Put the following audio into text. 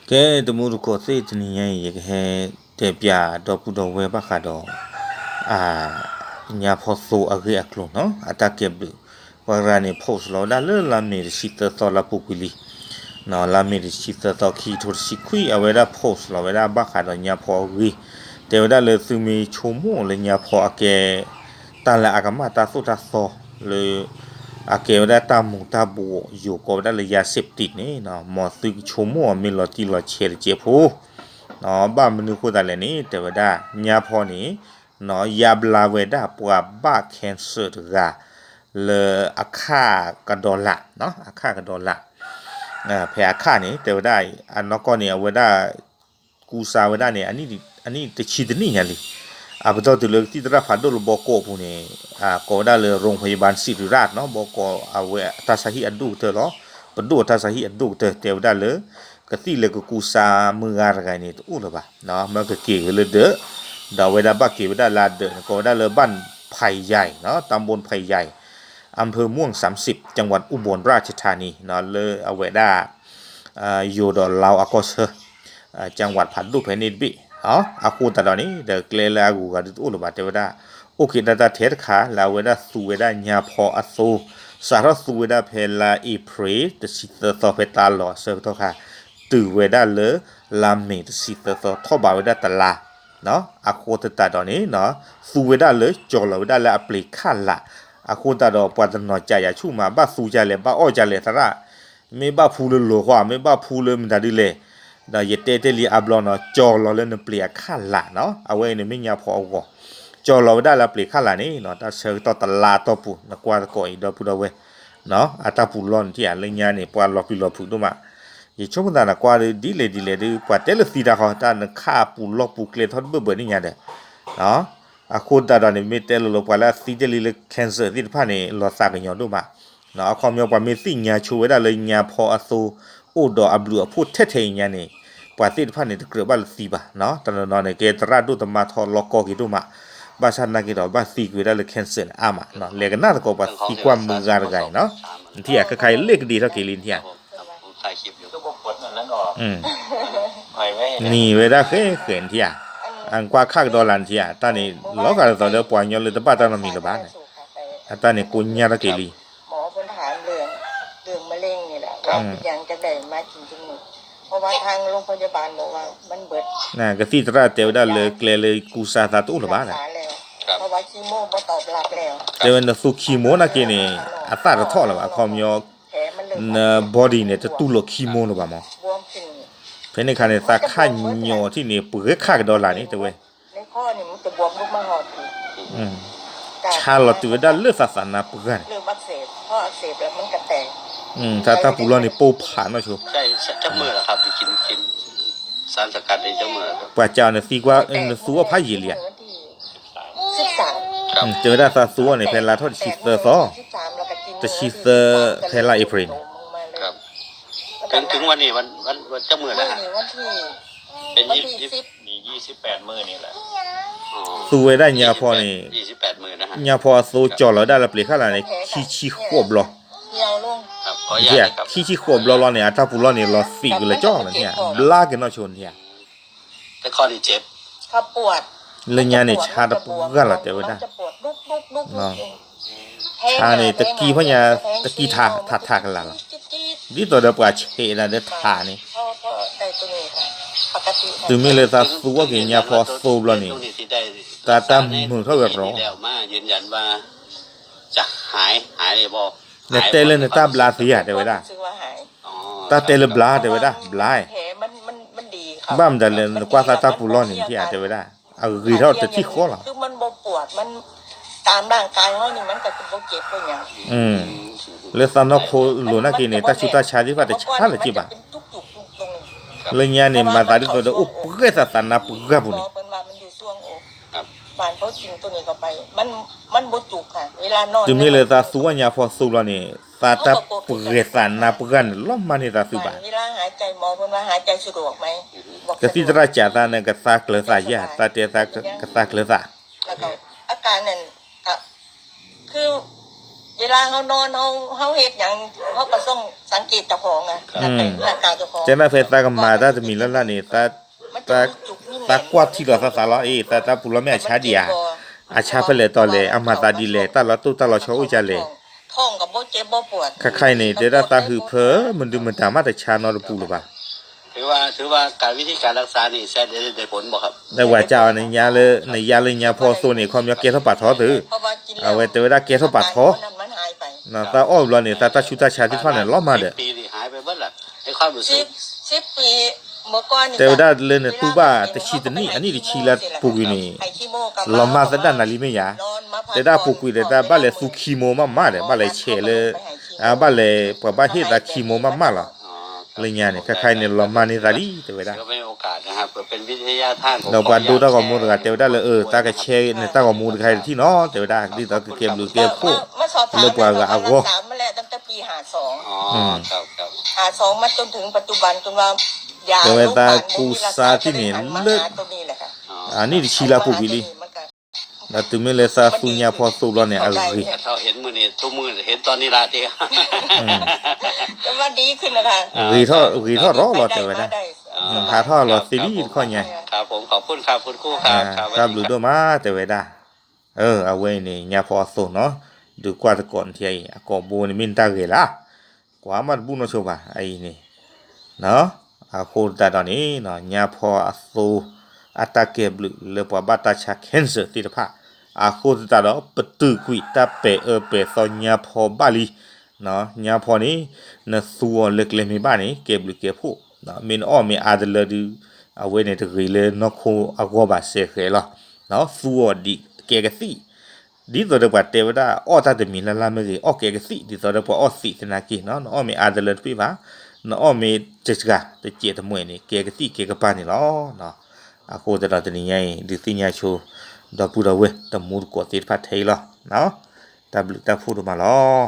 Ke temu ko se tni ye ke te pya do pu do we ba kha do nya pho so age aklo no atake bu wa ra ni post lo da le la me si ta so la pu ku li no la me si ta so ki to si kui a we da post lo we da ba kha do nya pho wi te we da le su mi chu mo le nya pho ake ta la agama ta so ta so le ake we da ta mu ta bu yo ko da le ya sep ti ni no mo su chu mo mi lo ti lo che je phu no ba mnu ko da le ni te we da nya pho ni no ya bla we da pwa ba cancer ga le akha ka dola no akha ka dola phe akha ni te we da an no ko ni we daกูซาเวด้าเนี่ยอันนี้ตะชีดนี่ไงลิบดอตุเลที่ตระพัดดลบอกโกพูเนี่ยก็ได้เลยโรงพยาบาลศิริราชเนาะบอกก็เอาเวตาสาหิอันดูเตอเนาะปดูตาสาหิอันดูเตอเตียวได้เลยก็ที่เลยก็กูซามืออะไรนี่ตู้ละบ่ะเนาะมันก็เกี่ยวเลยเด้อดาวเวด้าบักเกี่ยวได้ลาเด้อก็ได้เลยบ้านไผ่ใหญ่เนาะตำบลไผ่ใหญ่อำเภอม่วง30จังหวัดอุบลราชธานีเนาะเลยเอาเวด้าอยู่ดอลาวอากอเชจังหวัดพันธุเพนิดบิอากูตาดอนี้เดกเลลากูกาดิตุลบาเทวดาโอเคดาตาเทรขาลาเวดาสุเวดาญาพออโซสารสุเวดาเพลาอีเพรตสิตตอเพตาลอเซตอค่ะตือเวดาเลลาเมตสิตตอทอบาเวดาตลาเนาะอากูตาดอนี้เนาะสุเวดาเลจอลเวดาลาอปลิคาละอากูตาดอปวดนอจายาชูมาบาสูจาเลบาออจาเลทระไม่บาพูเลโลขวาไม่บาพูเลมดาดิเลda yete te li ablon no cho lo le ne plia kha la no awe ne mi nya pho go cho lo da la plia kha la ni no ta se to ta la to pu na kwa ko i do pu do we no ata pu lon ti a le nya ni pwa lo pi lo pu do ma ye chom da na kwa di le di pwa te le si da ho ta na kha pu lo pu kle thot be ni nya de no a ko da da ni mi te lo pwa la si te li le cancer ti pha ni lo sa ga nyo do ma no a kho myo pwa mi si nya chu we da le nya pho a soโอดออับลัวพูดเท่ๆอย่างนี้ปาติพันนี่เกลือบ้านสีบ่เนาะตอนนั้นเนี่ยเกตราดูตมาทอลอกอกิดูมาบ้านฉันนักกิดบ้านสีกูได้เลยแคนเซิลอามาเนาะเรียกน่าจะก็บ้านสีความมือการไงเนาะที่ใครเล็กดีเท่ากิลินที่ถ่ายคลิปอยู่ก็บอกกดนั้นออกนี่เวลาเคยเห็นที่อันกว่าข้างดอลลาร์ที่ตอนนี้เราก็ตอนเดียวปล่อยยอดเลยแต่บ้านตอนนั้นมีหรือบ้านตอนนี้กูเนี่ยละกิลิหมอคนถามเรื่องมะเร็งนี่แหละว่ายังจะได้มาจริงๆเพราะว่าทางโรงพยาบาลบอกว่ามันเบิดน่ะก็ที่ตราเตียวได้เลยเกลเลยกูซาตาตู้หรือบ้านเพราะว่าคีโมบ่ตอบรับแล้วแต่วันสุคีโมนะกินนี่อัตราจะท่อหรือบ้าคอมยอบอดี้เนี่ยจะตู้หลอกคีโมหรือบ้ามั้งเป็นในขณะที่ตาข้าหยอที่นี่เปิดค่าดอลลาร์นี่แต่เว้ยในข้อนี่มันจะบวมลุกมาหอดชาลอตตัวได้เลือดสารนาเปิดเรื่องอักเสบข้ออักเสบแล้วมันกระแตกถ้าปูร้อนนี่ปูผ่านมาชัวใช่จับมือเหรอครับกินสารสกัดในจับมือป่าเจ้าเนี่ยสีกว่าสัวพายเลีย13เจอได้ซาสัวเนี่ยเพลาทอดชีสเตอร์ซอจะชีสเตอร์เพลาเอพรินครับถึงวันนี้วันจับมือแล้วเป็น28มื้อนี่แหละสัวได้ยาพอนี่28มื้อนะฮะยาพอสัวจอแล้วได้ละเปลี่ยนข้าอะไรขี้ขวบหรอครับขออนุญาตครับขี้ขวบรอเนี่ยถ้าปูร้อนเนี่ยรอสีกันเลยจ้อเนี่ยบลากันนอชนเนี่ยแต่ข้อที่เจ็บถ้าปวดเลยเนี่ยชาตะปูกันละแต่ว่าได้ชาเนี่ยตะกี้พะเนี่ยตะกี้ทากันละนี่ตัวเดียวปวดเฉยนะเด็ดทานี่ตัวมีเลยตาสัวกินยาพอสูบแล้วนี่ตามือเขาแบบร้องแล้วมายืนยันว่าจะหายเลยบ่เนี่ยเตลเนี่ยตาบลาเสียเดี๋ยวได้ตาเตลบลาเดี๋ยวได้บลายมันดีครับบ้ามแต่เลยกว่าตาปูร้อนนี่ที่อาจจะไม่ได้เอาคือเราจะที่คอหรอคือมันบ่ปวดมันตามร่างกายเขานี่มันก็จะบ่เจ็บบ่หยังแล้วตอนนั้นโคหลวงนักกินเนี่ยตาชุตาชาที่ว่าแต่ชาเลยจีบะเลยเนี่ยเนี่ยมาตาดิตัวเดียวปุ๊กเสตานาปุ๊กกับบุญบ้านเขากินตัวนี้เข้าไปมันบ่จุกค่ะเวลานอนจึงมีเลยตาสัวญาพอสูบแล้วนี่ตาปุเรสานาปุกันล้อมมานี่ตาสุบะเวลาหายใจหมอเพิ่นว่าหายใจสะดวกมั้ยก็ที่ตราจาตาเนี่ยก็ซากเลสายาตาเตตาก็ซากเลสาแล้วก็อาการนั้นคือเว เวลาเขานอนเขาเฮ็ดหยังเขาก็ต้องสังเกตเจ้าของไงร่างกายเจ้าของ เจ้าหน้าเฟซตาก็มาตาจะมีแล้วนี่ตากวาดที่เราซาลาตาปุระแม่ชาเดียอาชาไปเลยตอนเลยอามาตาดีเลยตาเราตู้ตาเราชออุจาเลย ท้องก็บ่เจ็บบ่ปวด ใครนี่เดี๋ยวตาหือเพอมันดูมันตามาแต่ชานอนปูหรือเปล่า ถือว่าการวิธีการรักษานี่แซ่ได้ผลบ่ครับ แต่ว่าเจ้าในยาเลยยาพอโซนี่ความยาเกทปาท้อตือเอาไว้แต่ว่าเกทปาท้อนะตาอ้อมแล้วนี่ตาชุตาชาที่ฟ้าเนี่ยล้อมาเด้อ ปีนี่หายไปเบิดล่ะให้ความรู้สึก 10ปีเมื่อก่อนนี่ แต่ว่าเลยเนี่ยตู้บ้าแต่ชีตนี่อันนี้ดิชีละปูกินี่ล้อมาซะด้านนาลีไม่ยาแต่ได้ปูกิแต่ได้บ้านเลยสุคีโมมาเด้อบ้านเลยเชเลยบ้านเลยปะบ้านเฮ็ดตาคีโมมาล่ะเลยเนี่ยใครเนี่ยล้อมานี่ตาดีแต่ว่า ก็เป็นโอกาสนะครับเป็นวิทยาทาน เราบันดูตาก็มูดกันแต่ว่าเลยตากระเชเนี่ยตาก็มูดใครที่เนาะแต่ว่าดีตาเกมหรือเกมพวก มาสอบถาม เลิกกว่าก็เอา รักษามาแล้วตั้งแต่ปี52 อ๋อครับ 52มาจนถึงปัจจุบันจนว่ายา แต่ว่าตา โรค กูซาที่เนี่ยเลิก ตัวนี้แหละค่ะ อันนี้ดิชีละปูกิลีแล้วถึงแม้เลยซาสุญญาพอสูแล้วเนี่ยอะไร เราเห็นมื้อนี้ทุกมื้อเห็นตอนนี้ล่ะที่ แต่ว่าดีขึ้นนะคะ รีท่อรอรอแต่ว่าหาท่อรอซีรีส์ข้อใหญ่ ครับผมขอบคุณครับคุณครูครับ ครับหรือตัวมาแต่ว่าได้เอาไว้นี่ญาพอสูเนาะดูกว่าตะก่อนที่ไอ้ก็บูนี่มินตาเกล่ะกว่ามันบุญโชบะไอ้นี่เนาะโคตรตอนนี้เนาะญาพอสูอัตเก็บle pwa bata cha cancer ติดพะโคตรตาเนาะปตุกุยตาเปเปซอญาพอบาลีเนาะญาพอนี่นะสัวเล็กเลยมีบ้านนี่เก็บหรือเก็บผู้เนาะมินอ้อมีอาดเลดูเอาไว้ในตะกี้เลยเนาะโคอากว่าบาเสเคละเนาะสัวดิเกกสิဒီဆိုတော့တေဝဒအော်တာတမီလာလာမေအော်ကေကစီဒီဆိုတော့အော်စီစနာကီနော်အော်မေအာဒလတ်ပြပါနော်အော်မေချက်ချကတကျေတမွေနေကေကစီကေကပါနေလောနော်အခုတတော်တနေရင်ဒီစညာချိုတော့ပူတော်ဝဲတမူကိုတိဖတ်ထေးလောနော်တဘလတဖူတော့မလော